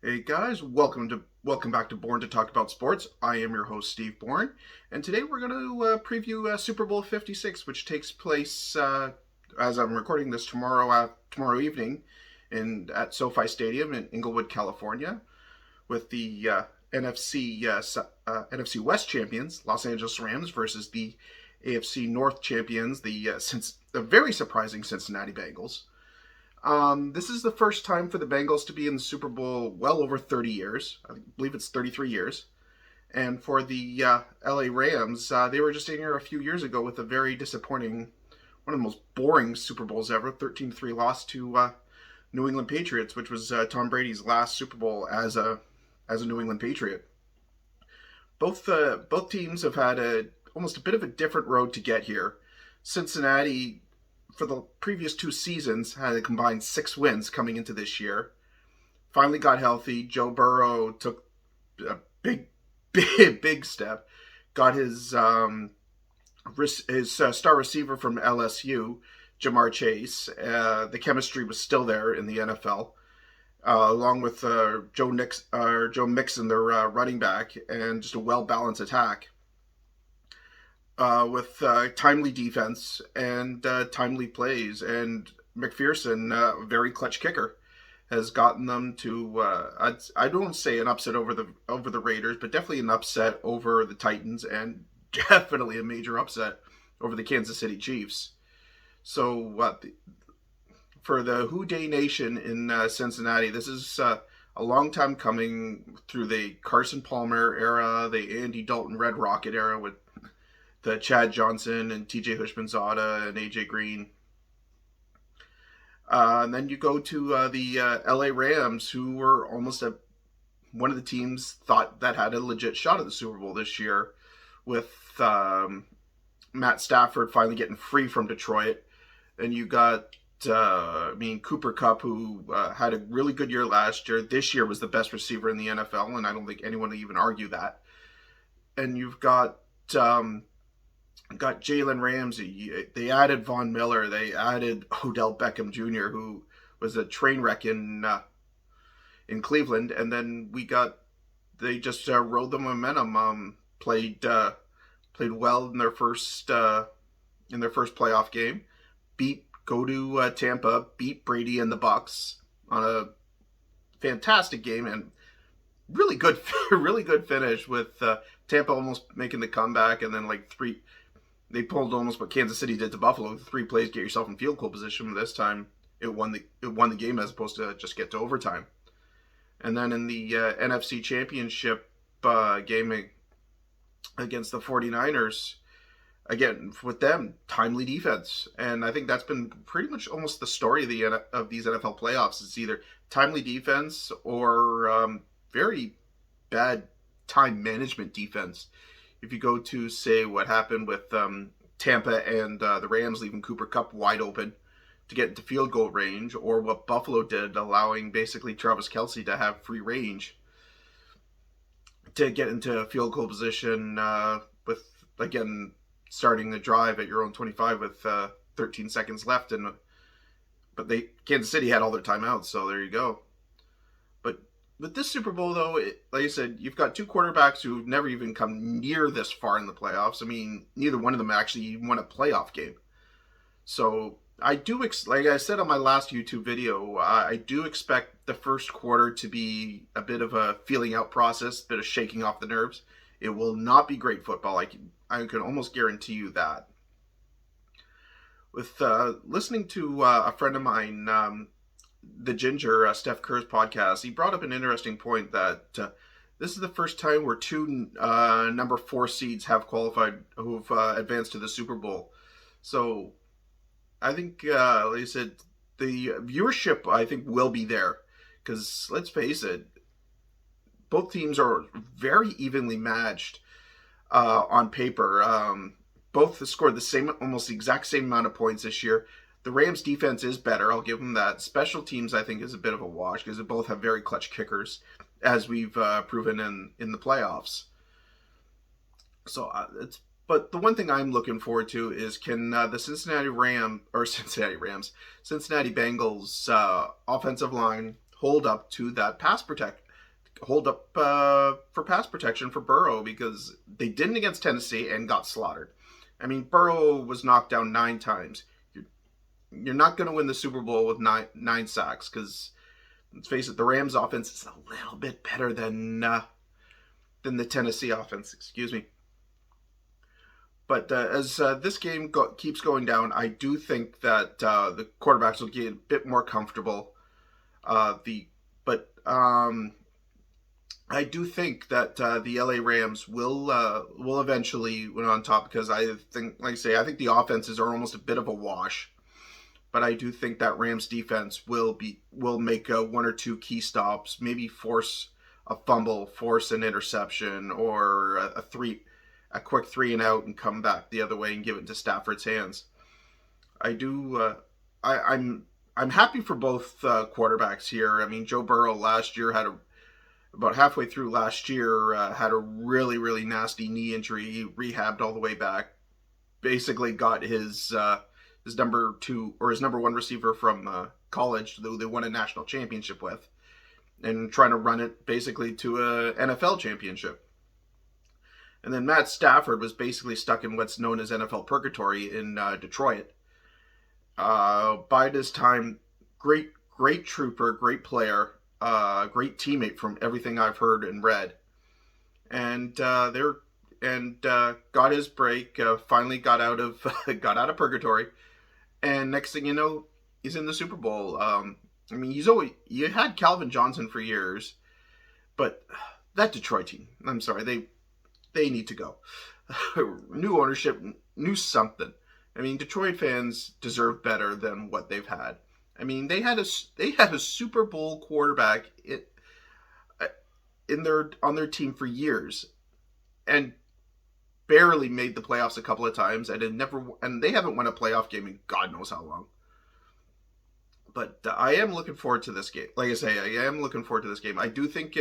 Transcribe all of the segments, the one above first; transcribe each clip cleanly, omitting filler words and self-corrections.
Hey guys, welcome back to Born to Talk About Sports. I am your host Steve Bourne, and today we're going to preview Super Bowl 56, which takes place as I'm recording this tomorrow evening at SoFi Stadium in Inglewood, California, with the NFC West champions Los Angeles Rams versus the AFC North champions, the very surprising Cincinnati Bengals. This is the first time for the Bengals to be in the Super Bowl well over 30 years. I believe it's 33 years. And for the LA Rams, they were just in here a few years ago with a very disappointing, one of the most boring Super Bowls ever, 13-3 loss to New England Patriots, which was Tom Brady's last Super Bowl as a New England Patriot. Both teams have had almost a bit of a different road to get here. Cincinnati, for the previous two seasons, had a combined 6 wins coming into this year. Finally got healthy. Joe Burrow took a big step. Got his star receiver from LSU, Jamar Chase. The chemistry was still there in the NFL, along with Joe Mixon, their running back, and just a well-balanced attack. With timely defense and timely plays, and McPherson, a very clutch kicker, has gotten them to I don't say an upset over the Raiders, but definitely an upset over the Titans, and definitely a major upset over the Kansas City Chiefs. So for the Who Dey Nation in Cincinnati, this is a long time coming through the Carson Palmer era, the Andy Dalton Red Rocket era with the Chad Johnson and TJ Hushmanzada and AJ Green. And then you go to the LA Rams, who were almost one of the teams thought that had a legit shot at the Super Bowl this year, with Matt Stafford finally getting free from Detroit. And you got, Cooper Kupp, who had a really good year last year. This year was the best receiver in the NFL, and I don't think anyone would even argue that. And you've got Jalen Ramsey. They added Von Miller. They added Odell Beckham Jr., who was a train wreck in Cleveland. And then they just rode the momentum. Played well in their first playoff game. Go to Tampa, beat Brady and the Bucks on a fantastic game, and really good finish with Tampa almost making the comeback, and then they pulled almost what Kansas City did to Buffalo. 3 plays, get yourself in field goal position. This time, it won the game as opposed to just get to overtime. And then in the NFC Championship game against the 49ers, again, with them, timely defense. And I think that's been pretty much almost the story of these NFL playoffs. It's either timely defense or very bad time management defense. If you go to, say, what happened with Tampa and the Rams leaving Cooper Kupp wide open to get into field goal range, or what Buffalo did, allowing basically Travis Kelce to have free range to get into field goal position with, again, starting the drive at your own 25 with 13 seconds left. But Kansas City had all their timeouts, so there you go. With this Super Bowl, though, like I said, you've got 2 quarterbacks who've never even come near this far in the playoffs. I mean, neither one of them actually won a playoff game. So I do, like I said on my last YouTube video, I do expect the first quarter to be a bit of a feeling out process, a bit of shaking off the nerves. It will not be great football. I can almost guarantee you that. With listening to a friend of mine, the Ginger, Steph Kerr's podcast, he brought up an interesting point that this is the first time where 2 number 4 seeds have qualified, who've advanced to the Super Bowl. So I think, like I said, the viewership, I think, will be there. Because let's face it, both teams are very evenly matched on paper. Both scored almost the exact same amount of points this year. The Rams' defense is better. I'll give them that. Special teams, I think, is a bit of a wash because they both have very clutch kickers, as we've proven in the playoffs. So but the one thing I'm looking forward to is, can the Cincinnati Bengals offensive line hold up to that pass hold up for pass protection for Burrow, because they didn't against Tennessee and got slaughtered. I mean, Burrow was knocked down 9 times. You're not going to win the Super Bowl with nine sacks, because let's face it, the Rams offense is a little bit better than the Tennessee offense. Excuse me. But as this game keeps going down, I do think that the quarterbacks will get a bit more comfortable. But I do think that the LA Rams will eventually win on top, because I think, like I say, I think the offenses are almost a bit of a wash. But I do think that Rams defense will make one or two key stops, maybe force a fumble, force an interception, or a quick 3-and-out, and come back the other way and give it into Stafford's hands. I'm happy for both quarterbacks here. I mean, Joe Burrow last year about halfway through last year had a really, really nasty knee injury. He rehabbed all the way back. Basically got his number 2 or his number 1 receiver from college, who they won a national championship with, and trying to run it basically to a NFL championship. And then Matt Stafford was basically stuck in what's known as NFL purgatory in Detroit. By this time, great trooper, great player, great teammate from everything I've heard and read. And got his break. Finally got out of purgatory. And next thing you know, he's in the Super Bowl. I mean, you had Calvin Johnson for years, but that Detroit team, I'm sorry, they need to go. New ownership, new something. I mean, Detroit fans deserve better than what they've had. I mean, they had a Super Bowl quarterback on their team for years, and barely made the playoffs a couple of times, and they haven't won a playoff game in God knows how long. But I am looking forward to this game. Like I say, I am looking forward to this game. I do think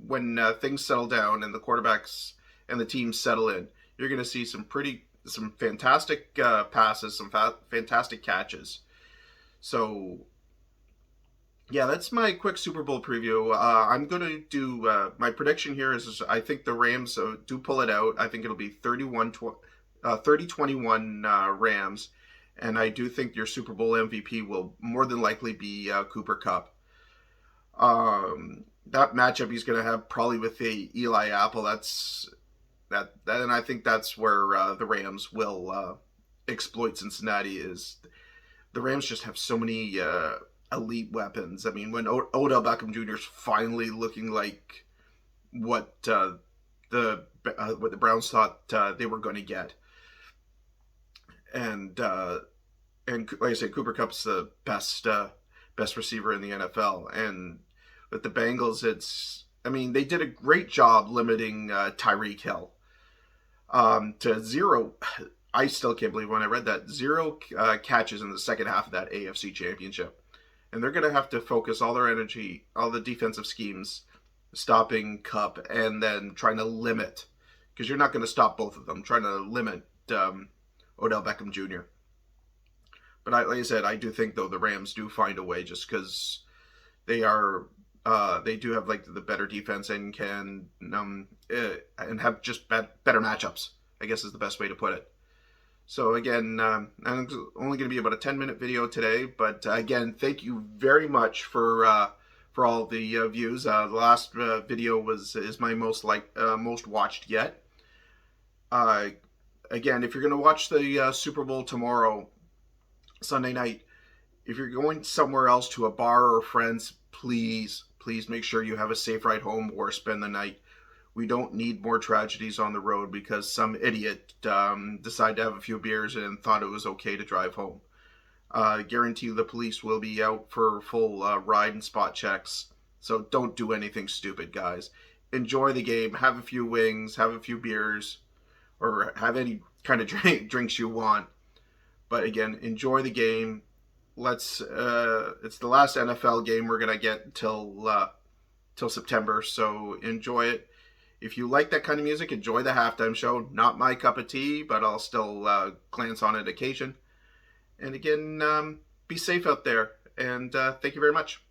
when things settle down and the quarterbacks and the teams settle in, you're going to see some fantastic passes, some fantastic catches. So, yeah, that's my quick Super Bowl preview. I'm going to do my prediction here is I think the Rams do pull it out. I think it'll be 30-21 Rams. And I do think your Super Bowl MVP will more than likely be Cooper Kupp. That matchup he's going to have probably with the Eli Apple. And I think that's where the Rams will exploit Cincinnati. Is the Rams just have so many elite weapons. I mean, when Odell Beckham Jr. is finally looking like what the Browns thought they were going to get. And like I said, Cooper Kupp's the best receiver in the NFL. And with the Bengals, they did a great job limiting Tyreek Hill to 0. I still can't believe when I read that 0 catches in the second half of that AFC Championship. And they're going to have to focus all their energy, all the defensive schemes, stopping Kupp and then trying to limit, because you're not going to stop both of them, trying to limit Odell Beckham Jr. But like I said, I do think, though, the Rams do find a way, just because they do have like the better defense and can and have just better matchups, I guess is the best way to put it. So again, I'm only going to be about a 10-minute video today, but again, thank you very much for all the views. The last video is my most watched yet. Again, if you're going to watch the Super Bowl tomorrow, Sunday night, if you're going somewhere else to a bar or friends, please make sure you have a safe ride home or spend the night. We don't need more tragedies on the road because some idiot decided to have a few beers and thought it was okay to drive home. Guarantee you the police will be out for full ride and spot checks. So don't do anything stupid, guys. Enjoy the game. Have a few wings. Have a few beers. Or have any kind of drinks you want. But again, enjoy the game. It's the last NFL game we're going to get till September. So enjoy it. If you like that kind of music, enjoy the halftime show. Not my cup of tea, but I'll still glance on it occasion. And again, be safe out there. And thank you very much.